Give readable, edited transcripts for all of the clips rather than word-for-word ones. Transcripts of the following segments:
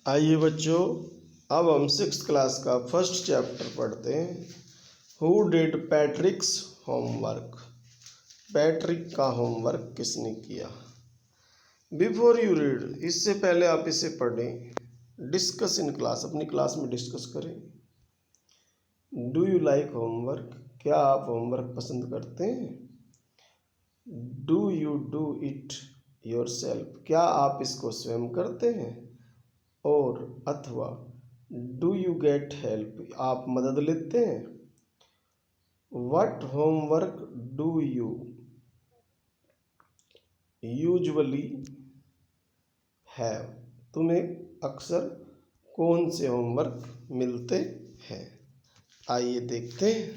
आइए बच्चों, अब हम 6th क्लास का फर्स्ट चैप्टर पढ़ते हैं। Who did पैट्रिक्स homework. पैट्रिक का होमवर्क किसने किया। बिफोर यू रीड, इससे पहले आप इसे पढ़ें। डिस्कस इन क्लास, अपनी क्लास में डिस्कस करें। डू यू लाइक होमवर्क, क्या आप होमवर्क पसंद करते हैं। Do you do it yourself, क्या आप इसको स्वयं करते हैं। और अथवा डू यू गेट हेल्प, आप मदद लेते हैं। What homework do you usually have, तुम्हें अक्सर कौन से होमवर्क मिलते हैं। आइए देखते हैं।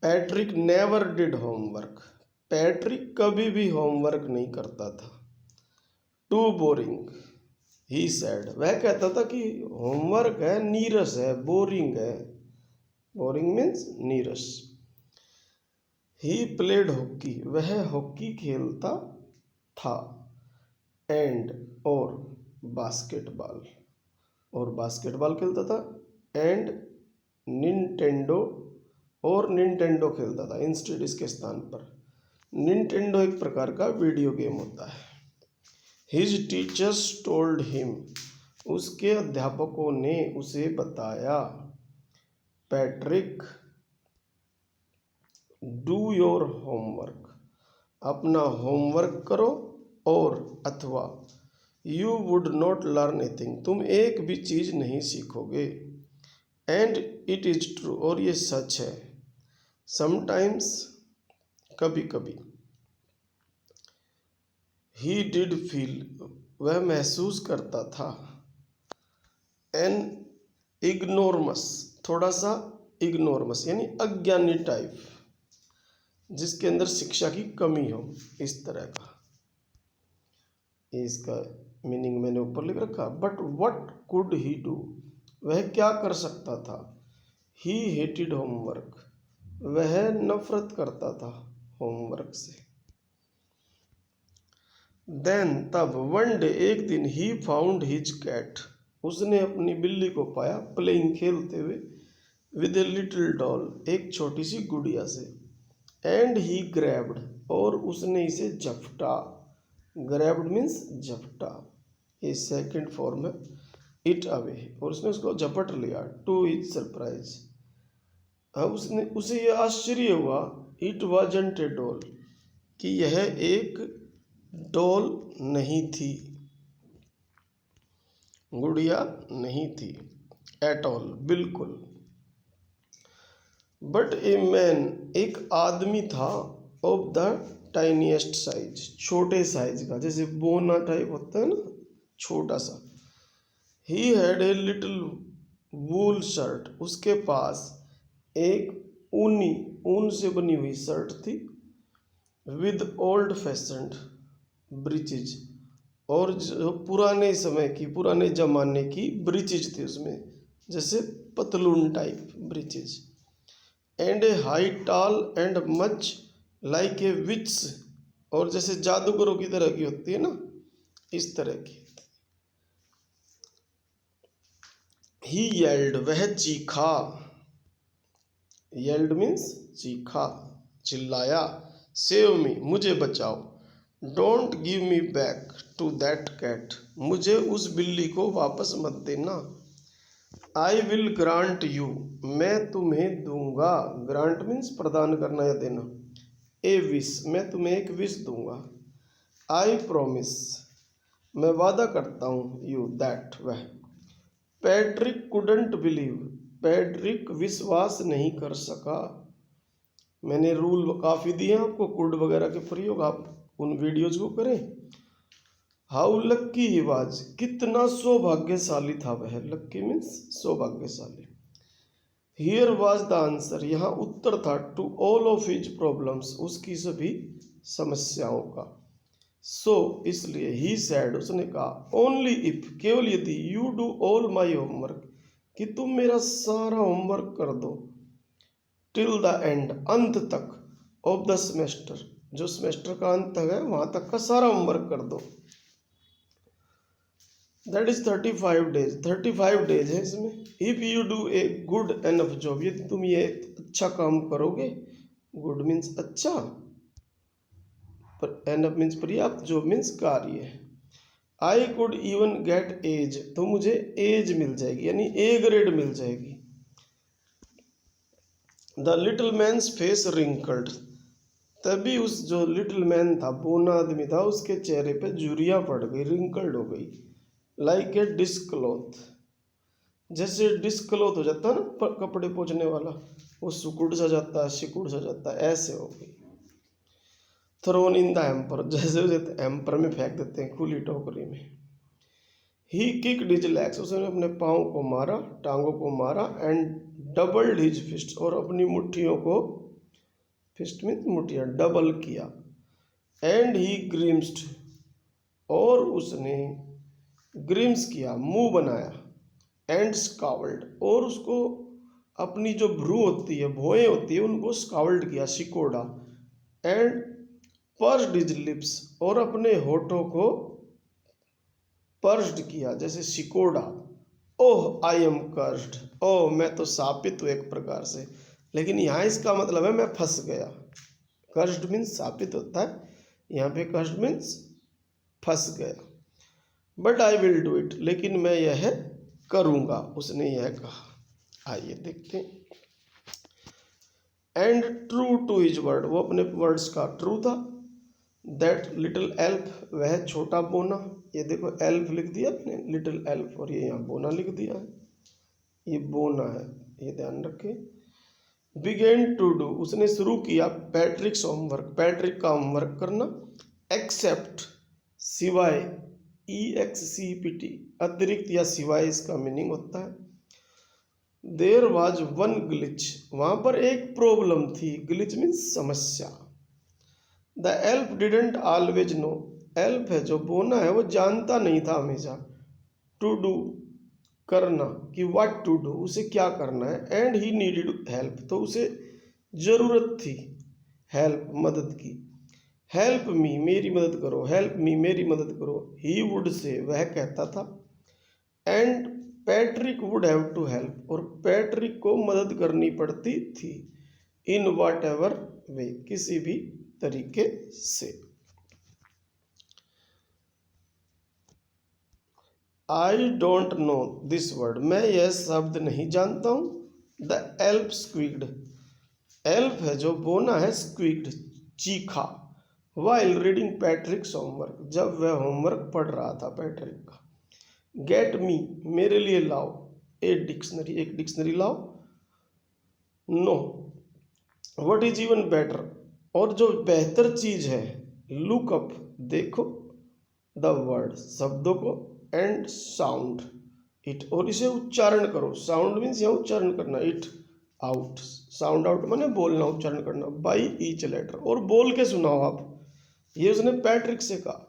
Patrick never did homework, Patrick कभी भी होमवर्क नहीं करता था। टू बोरिंग ही सैड, वह कहता था कि होमवर्क है, नीरस है, बोरिंग है। बोरिंग मीन्स नीरस। ही प्लेड हॉकी, वह हॉकी खेलता था। एंड और बास्केटबॉल, और बास्केटबॉल खेलता था। एंड निंटेंडो, और निंटेंडो खेलता था। इंस्टेड, इसके स्थान पर। निंटेंडो एक प्रकार का वीडियो गेम होता है। हिज टीचर्स टोल्ड हिम, उसके अध्यापकों ने उसे बताया। पैट्रिक डू योर होमवर्क, अपना होमवर्क करो। और अथवा you would not learn a thing, तुम एक भी चीज नहीं सीखोगे। एंड इट इज ट्रू, और ये सच है। समटाइम्स, कभी कभी। ही डिड फील, वह महसूस करता था। एन इग्नोरमस, थोड़ा सा इग्नोरमस यानी अज्ञानी टाइप, जिसके अंदर शिक्षा की कमी हो, इस तरह का। इसका मीनिंग मैंने ऊपर लिख रखा। But what could he do, वह क्या कर सकता था। ही हेटेड होमवर्क, वह नफरत करता था होमवर्क से। देन, तब, वन डे, एक दिन, ही फाउंड हिज कैट, उसने अपनी बिल्ली को पाया। प्लेइंग, खेलते हुए। विद ए लिटिल डॉल, एक छोटी सी गुड़िया से। एंड ही ग्रैब्ड, और उसने इसे झपटा। ग्रैब्ड मीन्स झपटा, ये सेकंड फॉर्म है। इट अवे, और उसने उसको झपट लिया। टू हिज सरप्राइज, अब उसे यह आश्चर्य हुआ। इट वाजंट ए डॉल, कि यह एक डॉल नहीं थी, गुड़िया नहीं थी। एट ऑल, बिल्कुल। बट ए मैन, एक आदमी था। ऑफ द टाइनीएस्ट साइज, छोटे साइज का, जैसे बोना टाइप होता है ना, छोटा सा। He had a little wool shirt, उसके पास एक ऊन से बनी हुई शर्ट थी। विद ओल्ड फैशन्ड ब्रीचेज, और जो पुराने समय की, पुराने जमाने की ब्रीचेज थी उसमें, जैसे पतलून type breaches. And A high टाल एंड मच लाइक ए विच, और जैसे जादूगरों की तरह की होती है ना, इस तरह की। ही येल्ड, वह चीखा। येल्ड मीन्स चीखा, चिल्लाया। सेव मी, मुझे बचाओ। Don't give me back to that cat, मुझे उस बिल्ली को वापस मत देना। आई विल ग्रांट यू, मैं तुम्हें दूंगा। ग्रांट मीन्स प्रदान करना या देना। ए विश, मैं तुम्हें एक विश दूंगा। आई प्रोमिस, मैं वादा करता हूँ। यू, दैट, वह। पैट्रिक कुडंट बिलीव, पैट्रिक विश्वास नहीं कर सका। मैंने रूल काफ़ी दिए आपको, कुड वगैरह के प्रयोग आप उन वीडियोज को करें। हाउ लक्की ही वाज, कितना सौभाग्यशाली था वह। लक्की मीन्स सौभाग्यशाली। हियर वाज द आंसर, यहाँ उत्तर था। To all of his problems, उसकी सभी समस्याओं का। सो, इसलिए। ही सैड, उसने कहा। ओनली इफ, केवल यदि। You do all my homework, कि तुम मेरा सारा होमवर्क कर दो। टिल द एंड, अंत तक। ऑफ द सेमेस्टर, जो सेमेस्टर का अंत तक है वहाँ तक का सारा होमवर्क कर दो। दैट इज 35 डेज, 35 डेज है इसमें। If you do a good enough job, यदि तुम ये अच्छा काम करोगे, गुड मीन्स अच्छा, पर एनफ मीन्स पर्याप्त, जॉब मीन्स कार्य। I could even get A's, तो मुझे एज मिल जाएगी यानी ए ग्रेड मिल जाएगी। The little man's face wrinkled, तभी उस जो लिटिल मैन था, बोना आदमी था, उसके चेहरे पे झुर्रियाँ पड़ गई, रिंकल्ड हो गई। लाइक ए डिस्क्लोथ, जैसे डिस्क्लोथ हो जाता है ना कपड़े पोंछने वाला, वो सुकुड़ सा जाता है, सिकुड़ सा जाता है, ऐसे हो गई। थ्रोन इन द एम्पर, जैसे उसे एम्पर में फेंक देते हैं खुली टोकरी में। ही किक्ड हिज लेग्स, उसने अपने पाँव को मारा, टांगों को मारा। एंड डबल्ड हिज फिस्ट, और अपनी मुट्ठियों को, फिस्ट मीन्स मुट्ठियाँ, डबल किया। एंड ही ग्रिम्स्ड, और उसने ग्रिम्स किया, मुंह बनाया। एंड स्काउल्ड, और उसको अपनी जो भ्रू होती है, भौएं होती है, उनको स्काउल्ड किया, सिकोड़ा। एंड पर्स्ड हिज लिप्स, और अपने होठों को पर्स्ड किया, जैसे सिकोड़ा। ओह आई एम कर्स्ड, ओह मैं तो शापित हूँ एक प्रकार से, लेकिन यहाँ इसका मतलब है मैं फंस गया। कर्स्ड मीन्स शापित होता है, यहाँ पे कर्स्ड मीन्स फंस गया। But I will do it, लेकिन मैं यह करूँगा, उसने यह कहा। आइए देखते हैं। And true to his word, वो अपने वर्ड्स का ट्रू था। दैट लिटिल एल्फ, वह छोटा बोना, ये देखो एल्फ लिख दिया अपने, लिटिल एल्फ, और ये यहाँ बोना लिख दिया है, ये बोना है, ये ध्यान रखें। बिगेन टू डू, उसने शुरू किया पैट्रिक्स होमवर्क, पैट्रिक का होमवर्क करना। एक्सेप्ट, सिवाय, EXCPT, अतिरिक्त या सिवाय इसका मीनिंग होता है। देयर वाज वन ग्लिच, वहाँ पर एक प्रॉब्लम थी, ग्लिच मीन्स समस्या। The elf didn't always no, elf है जो बोना है वो जानता नहीं था हमेशा। टू डू, करना, कि व्हाट टू डू, उसे क्या करना है। एंड ही नीडेड हेल्प, तो उसे जरूरत थी हेल्प, मदद की। हेल्प मी, मेरी मदद करो, हेल्प मी, मेरी मदद करो। ही वुड से, वह कहता था। And Patrick would have to help, और पैट्रिक को मदद करनी पड़ती थी। इन वाट एवर वे, किसी भी तरीके से। I don't know this word, मैं यह शब्द नहीं जानता हूँ। द एल्फ स्क्वीक्ड, एल्फ है जो बोना है, स्क्वीक्ड, चीखा। वाइल रीडिंग पैट्रिक्स होमवर्क, जब वह होमवर्क पढ़ रहा था पैट्रिक का। गेट मी, मेरे लिए लाओ, ए डिक्शनरी, एक डिक्शनरी लाओ। No, what is even better, और जो बेहतर चीज है। लुक अप, देखो। द वर्ड, शब्दों को। एंड साउंड इट, और इसे उच्चारण करो। साउंड मीन्स यहाँ उच्चारण करना, इट आउट, साउंड आउट माने बोलना, उच्चारण करना। बाई ईच लेटर, और बोल के सुनाओ आप, ये उसने पैट्रिक से कहा।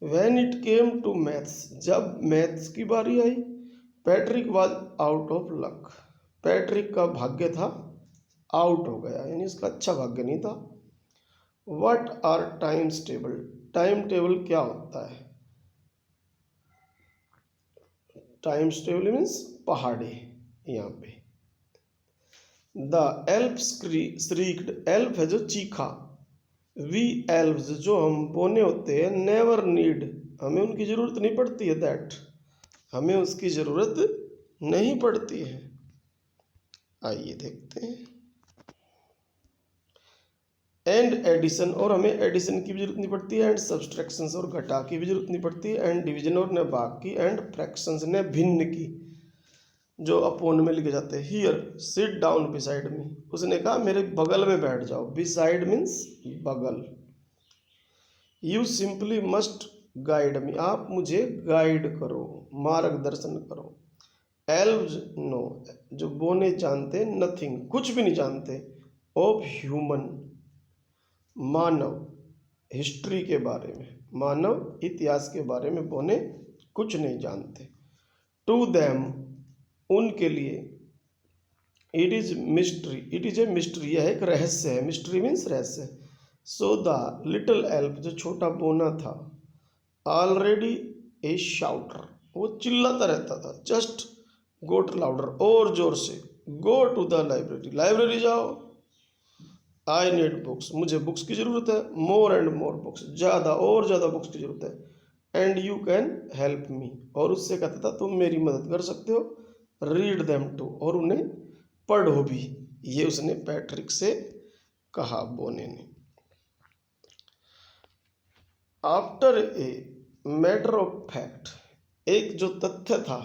When it came to maths, जब मैथ्स की बारी आई। Patrick was out of luck, Patrick का भाग्य था आउट हो गया, यानी उसका अच्छा भाग्य नहीं था। What are times table, time table क्या होता है। टाइम्स टेबल मीन्स पहाड़े, यहाँ पे। द एल्फ श्रीक्ड, एल्फ है जो चीखा। वी एल्व्स, जो हम बोने होते हैं, नेवर नीड, हमें उनकी ज़रूरत नहीं पड़ती है। दैट, हमें उसकी ज़रूरत नहीं पड़ती है। आइए देखते हैं। एंड एडिशन, और हमें एडिशन की भी जरूरत नहीं पड़ती है। एंड सब्सट्रैक्शंस, और घटा की भी जरूरत नहीं पड़ती है। एंड डिवीजन, और ने भाग की। एंड फ्रैक्शंस, ने भिन्न की, जो अपोन में लिखे जाते हैं। Here sit down beside me, उसने कहा मेरे बगल में बैठ जाओ। बिसाइड मीन्स बगल। You simply must guide me, आप मुझे गाइड करो, मार्गदर्शन करो। एल्व्स नो, जो बोने जानते नथिंग, कुछ भी नहीं जानते। ऑफ ह्यूमन, मानव, हिस्ट्री के बारे में, मानव इतिहास के बारे में बोने कुछ नहीं जानते। टू देम, उनके लिए। It is mystery, it is a mystery, यह एक रहस्य है। मिस्ट्री मीन्स रहस्य। सो द लिटिल एल्फ, जो छोटा बोना था, ऑलरेडी ए शाउटर, वो चिल्लाता रहता था, जस्ट गोट लाउडर, और जोर से, go to the library, library जाओ, आई नीड बुक्स, मुझे बुक्स की ज़रूरत है, मोर एंड मोर बुक्स, ज़्यादा और ज़्यादा बुक्स की ज़रूरत है, and you can help me, और उससे कहता था तुम मेरी मदद कर सकते हो, रीड देम टू, और उन्हें पढ़ो भी, ये उसने पैट्रिक से कहा, बोने ने। After a matter of fact, एक जो तथ्य था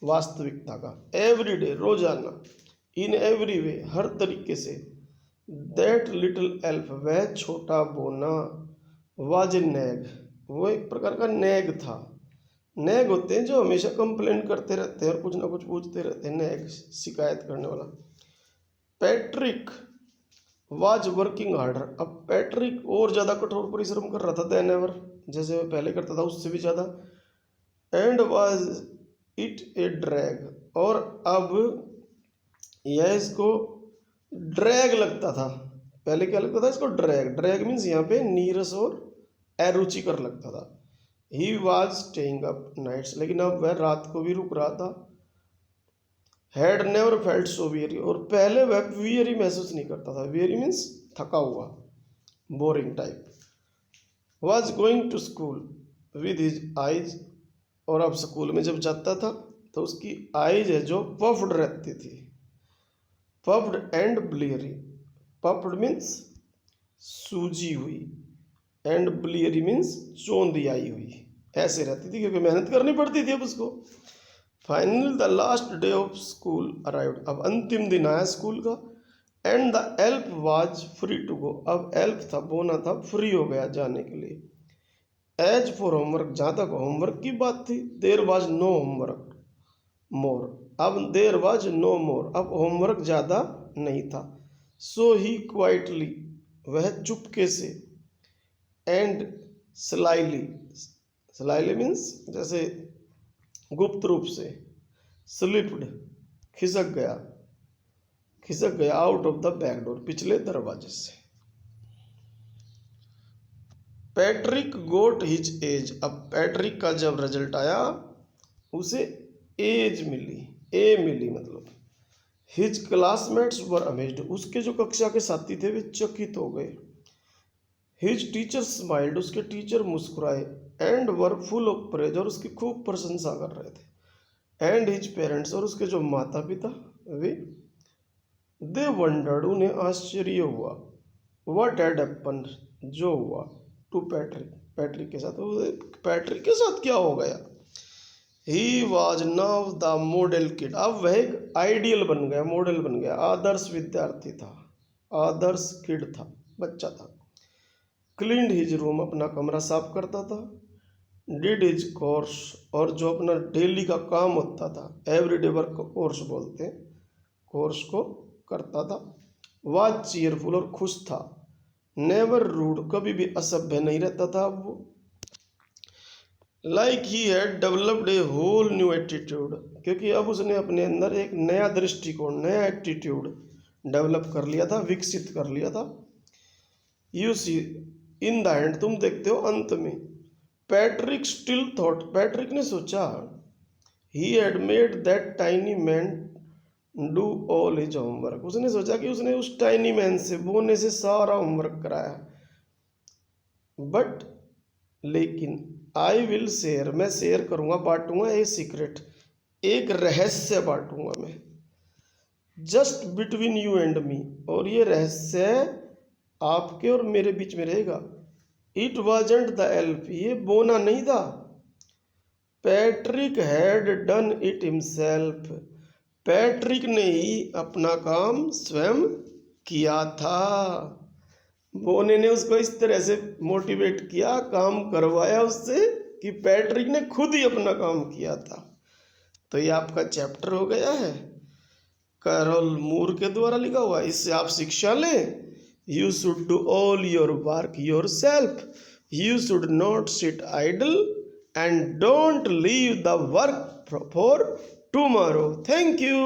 वास्तविकता का, एवरीडे, रोजाना, इन एवरी वे, हर तरीके से, दैट लिटिल एल्फ, वह छोटा बोना, वाज ए नैग, वो एक प्रकार का नैग था। नैग होते हैं जो हमेशा कंप्लेन करते रहते हैं और कुछ ना कुछ पूछते रहते हैं, नैग, शिकायत करने वाला। पैट्रिक वाज वर्किंग हार्डर, अब पैट्रिक और ज़्यादा कठोर परिश्रम कर रहा था देन एवर, जैसे वह पहले करता था उससे भी ज़्यादा। And was it A drag, और अब यह इसको ड्रैग लगता था। पहले क्या लगता था इसको? ड्रैग। ड्रैग मीन्स यहाँ पे नीरस और अरुचिकर लगता था। He was staying up nights, लेकिन अब वह रात को भी रुक रहा था। Had never felt so weary, और पहले वह वियरी महसूस नहीं करता था। वियरी मीन्स थका हुआ, boring type. Was going to school with his eyes, और अब स्कूल में जब जाता था तो उसकी आइज है जो पफ्ड रहती थी, पफ्ड एंड ब्लियरी। पफ्ड मीन्स सूजी हुई, एंड ब्लियरी मीन्स चौंधी आई हुई, ऐसे रहती थी क्योंकि मेहनत करनी पड़ती थी अब उसको। Finally the last day of school arrived, अब अंतिम दिन आया स्कूल का। And the elf was free to go, अब एल्फ था, बोना था, फ्री हो गया जाने के लिए। एज फॉर होमवर्क, जहाँ तक होमवर्क की बात थी, देर वाज नो होमवर्क मोर, अब देर वाज नो मोर, अब होमवर्क ज़्यादा नहीं था। सो ही क्वाइटली, वह चुपके से, एंड स्लाइली, स्लाइली मीन्स जैसे गुप्त रूप से, स्लिप्ड, खिसक गया out of the back door, पिछले दरवाजे से। पैट्रिक गोट हिज एज, अब पैट्रिक का जब रिजल्ट आया उसे एज मिली, ए मिली मतलब। हिज क्लासमेट्स वर अमेज्ड, उसके जो कक्षा के साथी थे वे चकित हो गए। हिज टीचर स्माइल्ड, उसके टीचर मुस्कुराए। And were full of praise, और उसकी खूब प्रशंसा कर रहे थे। एंड हिज पेरेंट्स, और उसके जो माता पिता वे, दे वंडर्ड, उन्हें आश्चर्य हुआ। व्हाट हैड हैपेंड, जो हुआ, टू पैट्रिक, पैट्रिक के साथ। पैट्रिक के साथ क्या हो गया? He was now the model kid, अब वह एक आइडियल बन गया, मॉडल बन गया, आदर्श विद्यार्थी था, आदर्श किड था, बच्चा था। क्लीन्ड हिज रूम, अपना कमरा साफ करता था। डिड हिज कोर्स, और जो अपना डेली का काम होता था, एवरीडे वर्क को कोर्स बोलते हैं, कोर्स को करता था। वाज चीयरफुल, और खुश था। नेवर रूड, कभी भी असभ्य नहीं रहता था वो। Like he had developed a whole new attitude, क्योंकि अब उसने अपने अंदर एक नया दृष्टिकोण, नया एटीट्यूड डेवलप कर लिया था, विकसित कर लिया था। You see in the end, तुम देखते हो अंत में। पैट्रिक स्टिल थॉट, पैट्रिक ने सोचा, he had made that tiny man do all his homework, उसने सोचा कि उसने उस टाइनी मैन से, बोने से सारा होमवर्क कराया। बट लेकिन आई विल शेयर, मैं शेयर करूंगा, बांटूंगा, ए सीक्रेट, एक रहस्य बांटूंगा मैं, just between you and me, और ये रहस्य आपके और मेरे बीच में रहेगा। इट वाजंट द एल्फ, ये बोना नहीं था। Patrick had done it himself, Patrick ने ही अपना काम स्वयं किया था। बोने ने उसको इस तरह से मोटिवेट किया, काम करवाया उससे, कि पैट्रिक ने खुद ही अपना काम किया था। तो ये आपका चैप्टर हो गया है, कैरोल मूर के द्वारा लिखा हुआ। इससे आप शिक्षा लें। You should do all your work yourself, you should not sit idle, and don't leave the work for tomorrow. Thank you.